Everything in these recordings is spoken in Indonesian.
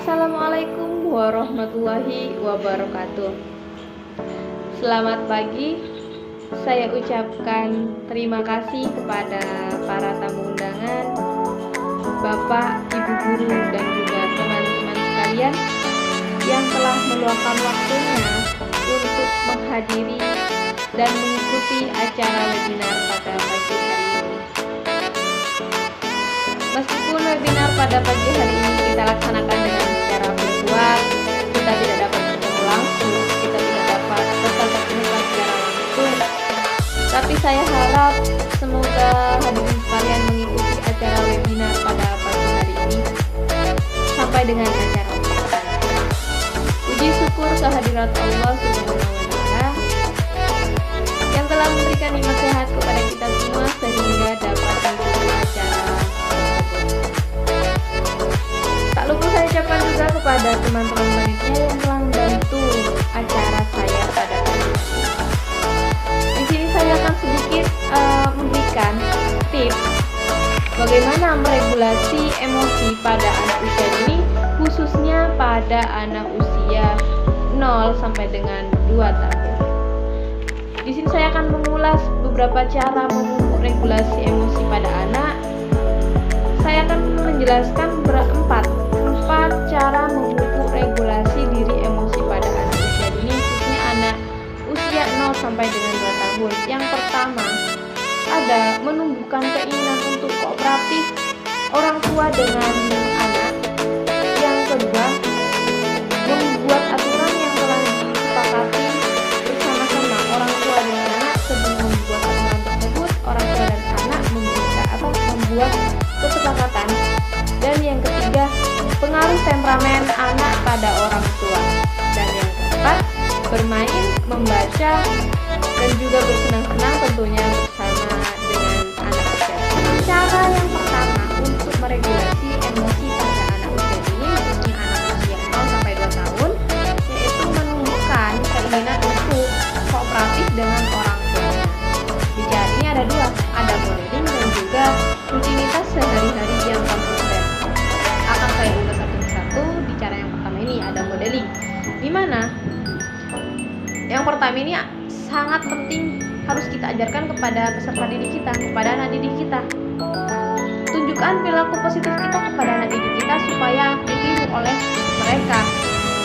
Assalamualaikum warahmatullahi wabarakatuh. Selamat pagi. Saya ucapkan terima kasih kepada para tamu undangan, Bapak, Ibu guru, dan juga teman-teman sekalian yang telah meluangkan waktunya untuk menghadiri dan mengikuti acara webinar pada pagi hari ini. Meskipun webinar pada pagi hari ini kita laksanakan dengan secara virtual, kita tidak dapat bertemu langsung, kita tidak dapat bertatap muka secara langsung, tapi saya harap semoga hadirin sekalian mengikuti acara webinar pada pagi hari ini sampai dengan acara selesai. Puji syukur kehadirat Allah Subhanahu wa Ta'ala yang telah memberikan nikmat sehat kepada kita semua sehingga dapat mengikuti acara tersebut. Tak lupa saya ucapkan juga kepada teman-teman panitia yang telah membantu acara saya pada kali ini. Di sini saya akan sedikit memberikan tips bagaimana meregulasi emosi pada anak usia dini, khususnya pada anak usia 0 sampai dengan 2 tahun. Di sini saya akan mengulas beberapa cara memupuk regulasi emosi pada anak. Saya akan menjelaskan empat cara memupuk regulasi diri emosi pada anak usia dini, khususnya anak usia 0 sampai dengan 2 tahun. Yang pertama, ada menumbuhkan keinginan untuk kooperatif orang tua dengan anak. Yang kedua, membuat aturan yang telah disepakati bersama-sama orang tua dengan anak. Sebelum membuat aturan tersebut, orang tua dan anak membuat kesepakatan. Dan yang ketiga, pengaruh temperamen anak pada orang tua. Dan yang keempat, bermain, membaca, dan juga bersenang-senang tentunya bersama dengan anak usia. Cara yang pertama untuk meregulasi emosi pada anak usia dini, khususnya anak usia 0 sampai 2 tahun, yaitu menumbuhkan keinginan untuk kooperatif dengan orang tuanya. Di cara ini ada dua, ada modeling dan juga rutinitas sehari-hari yang konsisten. Akan saya ulas satu persatu. Di cara yang pertama ini ada modeling, di mana yang pertama ini sangat penting harus kita ajarkan kepada peserta didik kita, kepada anak didik kita. Tunjukkan perilaku positif kita kepada anak didik kita supaya ditiru oleh mereka.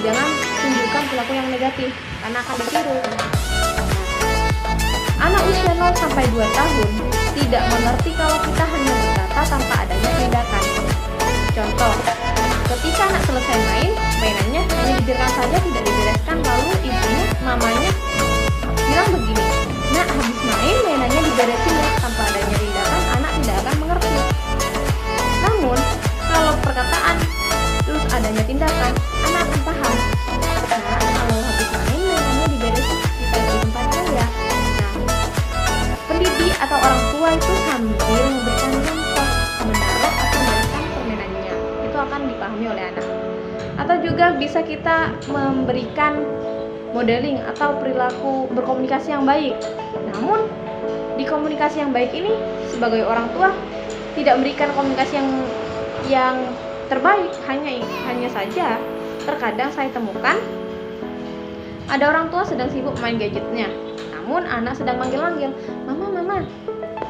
Jangan tunjukkan perilaku yang negatif karena akan ditiru. Anak usia 0 sampai 2 tahun tidak mengerti kalau kita hanya berkata tanpa adanya tindakan. Contoh, ketika anak selesai mainannya hanya dibiarkan saja, tidak dibereskan, lalu ibunya, mamanya bilang begini, "Nak, habis mainannya diberesin ya," tanpa adanya tindakan, anak tidak akan mengerti. Namun, kalau perkataan terus adanya tindakan, anak akan paham. Nah, kalau habis mainannya diberesin, kita di tempatnya ya. Nah, pendidik atau orang tua itu sambil memberikan contoh, menaruh atau membereskan permainannya, itu akan dipahami oleh anak. Atau juga bisa kita memberikan modeling atau perilaku berkomunikasi yang baik. Namun di komunikasi yang baik ini sebagai orang tua tidak memberikan komunikasi yang terbaik. Hanya saja terkadang saya temukan ada orang tua sedang sibuk main gadgetnya, namun anak sedang manggil-manggil, "Mama,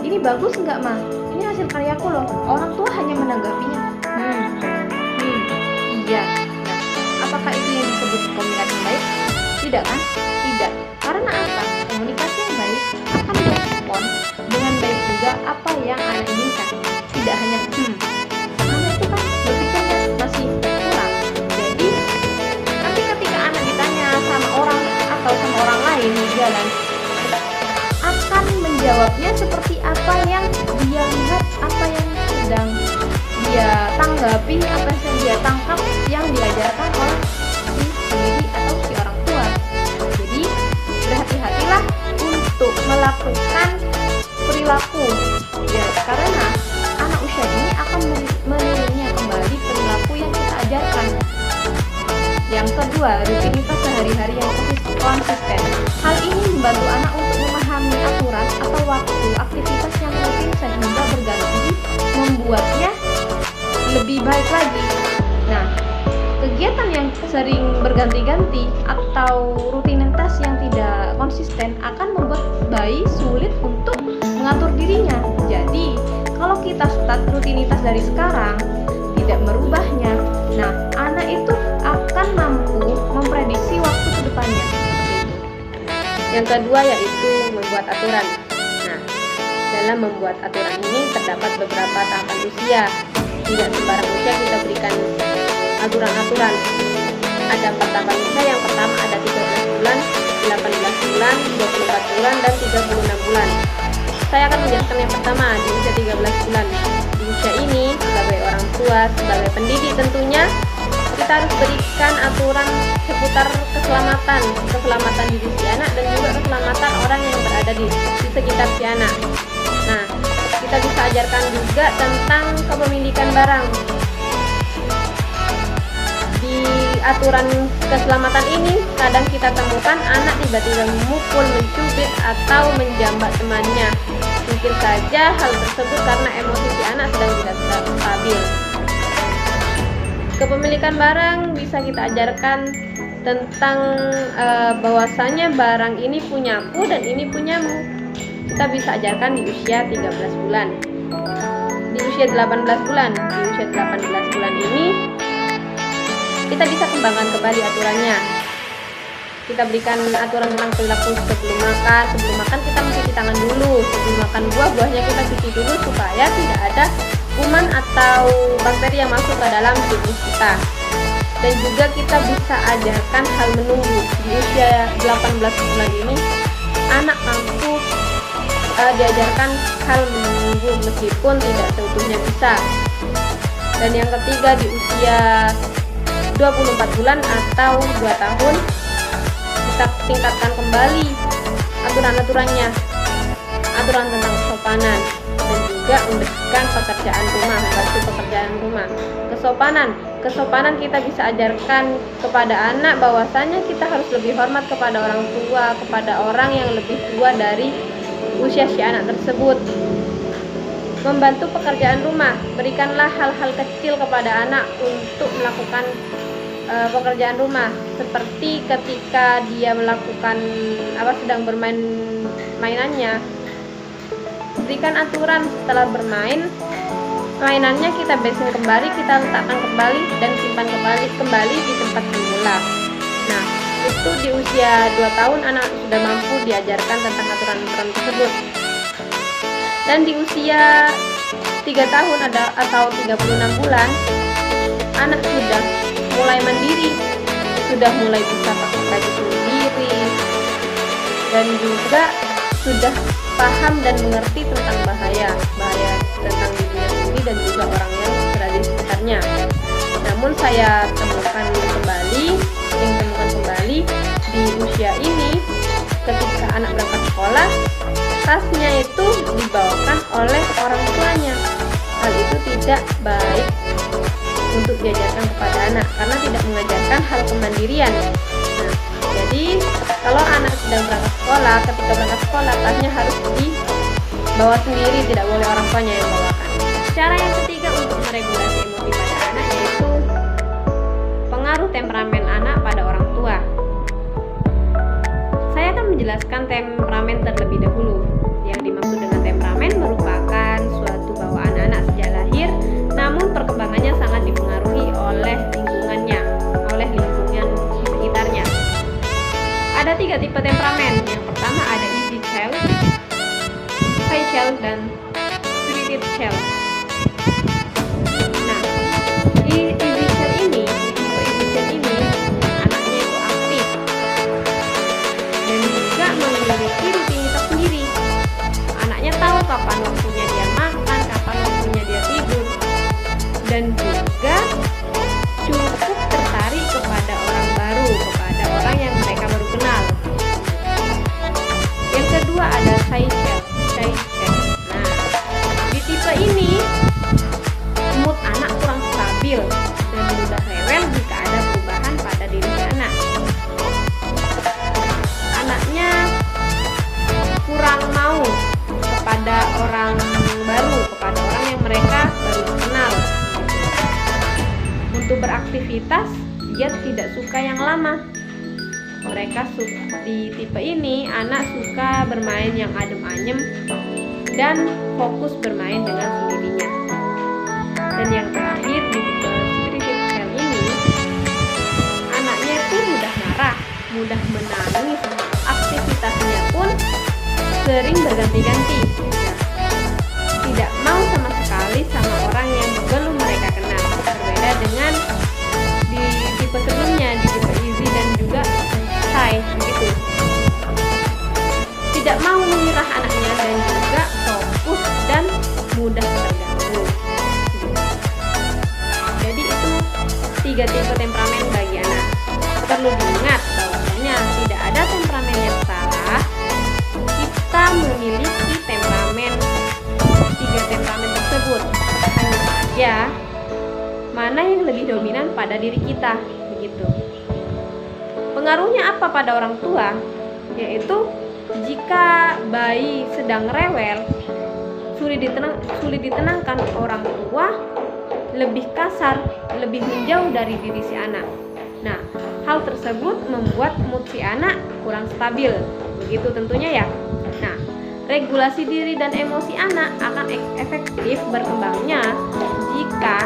ini bagus nggak, Ma? Ini hasil karyaku loh." Orang tua hanya menanggapinya, iya. Nah, apakah itu yang disebut komunikasi yang baik? Tidak kan? Tidak. Karena apa? Komunikasi yang baik akan merespon dengan baik juga apa yang anak inginkan. Tidak hanya anak itu kan berpikirnya masih kurang. Jadi nanti ketika anak ditanya sama orang atau sama orang lain di jalan, akan menjawabnya seperti apa yang dia lihat, apa yang sedang dia tanggapi, apa yang dia tangkap yang diajarkan oleh si pendidik atau si orang tua. Jadi berhati-hatilah untuk melakukan perilaku ya, karena anak usia ini akan menirunya kembali perilaku yang kita ajarkan. Yang kedua, rutinitas sehari-hari yang konsisten. Hal ini membantu anak untuk memahami aturan atau waktu aktivitas yang rutin sehingga berganti membuatnya lebih baik lagi. Nah, kegiatan yang sering berganti-ganti atau rutinitas yang tidak konsisten akan membuat bayi sulit untuk mengatur dirinya. Jadi, kalau kita start rutinitas dari sekarang, tidak merubahnya, nah anak itu akan mampu memprediksi waktu ke depannya. Yang kedua yaitu membuat aturan. Nah, dalam membuat aturan ini terdapat beberapa tahapan usia. Tidak sembarang usia kita berikan aturan-aturan. Ada 4 tahapan usia. Yang pertama ada 13 bulan, 18 bulan, 24 bulan, dan 36 bulan. Saya akan menjelaskan yang pertama di usia 13 bulan. Di usia ini, sebagai orang tua, sebagai pendidik tentunya, kita harus berikan aturan seputar keselamatan diri si anak dan juga keselamatan orang yang berada di sekitar si anak. Nah, kita bisa ajarkan juga tentang kepemilikan barang. Di aturan keselamatan ini, kadang kita temukan anak tiba-tiba memukul, mencubit, atau menjambak temannya. Mungkin saja hal tersebut karena emosi si anak sedang tidak stabil. Kepemilikan barang bisa kita ajarkan tentang bahwasanya barang ini punyaku dan ini punyamu. Kita bisa ajarkan di usia 13 bulan. Di usia 18 bulan, ini kita bisa kembangkan kembali aturannya. Kita berikan aturan tentang perilaku sebelum makan. Sebelum makan kita mencuci tangan dulu. Sebelum makan buahnya kita cuci dulu supaya tidak ada kuman atau bakteri yang masuk ke dalam tubuh kita. Dan juga kita bisa ajarkan hal menunggu. Di usia 18 bulan ini anak mampu diajarkan hal menunggu meskipun tidak seutuhnya bisa. Dan yang ketiga di usia 24 bulan atau 2 tahun kita tingkatkan kembali aturan-aturannya, aturan tentang kesopanan, dan juga memberikan pekerjaan rumah, membantu pekerjaan rumah. Kesopanan kita bisa ajarkan kepada anak bahwasanya kita harus lebih hormat kepada orang tua, kepada orang yang lebih tua dari usia si anak tersebut. Membantu pekerjaan rumah, berikanlah hal-hal kecil kepada anak untuk melakukan pekerjaan rumah, seperti ketika dia melakukan sedang bermain mainannya, berikan aturan setelah bermain mainannya kita bersihkan kembali, kita letakkan kembali dan simpan kembali di tempat semula. Nah, itu di usia 2 tahun anak sudah mampu diajarkan tentang aturan-aturan tersebut. Dan di usia 3 tahun atau 36 bulan anak sudah mulai mandiri, sudah mulai bisa pakai baju sendiri, dan juga sudah paham dan mengerti tentang bahaya tentang dirinya sendiri dan juga orang yang berada di sekitarnya. Namun saya temukan kembali di usia ini, ketika anak berangkat sekolah, tasnya itu dibawakan oleh orang tuanya. Hal itu tidak baik untuk diajarkan kepada anak karena tidak mengajarkan hal kemandirian. Nah, jadi kalau anak sedang berangkat sekolah, ketika berangkat sekolah tasnya harus dibawa sendiri, tidak boleh orang tuanya yang bawakan. Cara yang ketiga untuk meregulasi emosi pada anak yaitu pengaruh temperamen anak pada orang tua. Saya akan menjelaskan temperamen terlebih dahulu. Yang dimaksud dengan temperamen merupakan suatu bawaan anak sejak lahir, namun perkembangannya sangat dipengaruhi oleh lingkungannya, oleh lingkungan di sekitarnya. Ada 3 tipe temperamen. Yang pertama ada easy child, shy child, dan spirited child. Nah, easy child ini anaknya itu aktif dan juga memiliki rutinitas sendiri. Anaknya tahu kapan waktunya dia makan, kapan waktunya dia tidur, dan juga cukup tertarik kepada orang baru, kepada orang yang mereka baru kenal. Yang kedua ada shy child. Nah, di tipe ini mood anak kurang stabil dan mudah rewel jika ada perubahan pada diri anak. Anaknya kurang mau kepada orang baru, kepada orang yang mereka baru kenal. Untuk beraktivitas dia tidak suka yang lama. Mereka di tipe ini anak suka bermain yang adem ayem dan fokus bermain dengan sendirinya. Dan yang terakhir di tipe spirited child ini, anaknya itu mudah marah, mudah menangis, aktivitasnya pun sering berganti-ganti. Tidak mau sama sekali sama orang yang belum mereka kenal. Berbeda dengan di tipe sebelumnya, di tipe easy dan juga shy begitu. Tidak mau menyerah anaknya dan juga fokus dan mudah terganggu. Jadi itu 3 tipe temperamen bagi anak. Perlu diingat bahwasanya tidak ada temperamen yang salah. Kita memiliki temperamen 3 temperamen tersebut. Hanya saja mana yang lebih dominan pada diri kita, begitu. Pengaruhnya apa pada orang tua? Yaitu jika bayi sedang rewel, sulit ditenangkan, orang tua lebih kasar, lebih menjauh dari diri si anak. Nah, hal tersebut membuat mood si anak kurang stabil, begitu tentunya ya. Nah, regulasi diri dan emosi anak akan efektif berkembangnya jika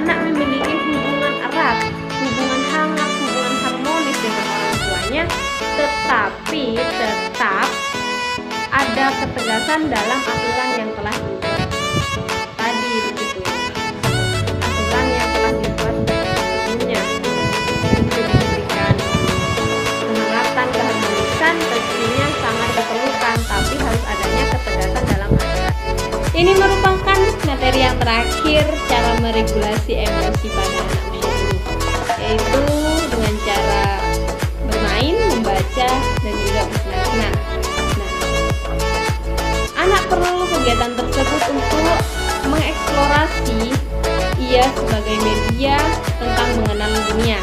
anak memiliki hubungan erat, hubungan hangat, hubungan harmonis dengan orang tuanya, tetapi tetap ada ketegasan dalam aturan yang telah dibuat tadi, begitu. Aturan yang telah dibuat sebelumnya untuk memberikan kehangatan, keharmonisan tentunya sangat diperlukan, tapi harus adanya ketegasan dalam aturan. Ini merupakan materi yang terakhir cara meregulasi emosi pada anak usia dini, yaitu dengan cara bermain, membaca, dan juga bersenang-senang. Nah, anak perlu kegiatan tersebut untuk mengeksplorasi ia sebagai media tentang mengenal dunia.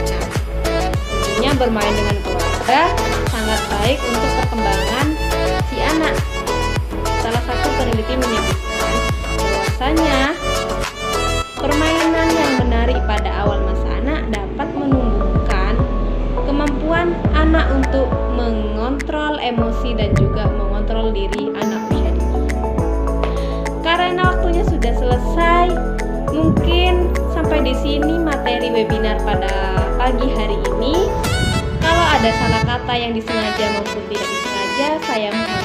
Nah, tentunya bermain dengan keluarga sangat baik untuk perkembangan si anak. Salah satu peneliti menyebutkan bahwasanya permainan yang menarik pada awal masa anak dapat menumbuhkan kemampuan anak untuk mengontrol emosi dan juga mengontrol diri anak usia dini. Karena waktunya sudah selesai, mungkin sampai di sini materi webinar pada pagi hari ini. Kalau ada salah kata yang disengaja maupun tidak disengaja, saya mohon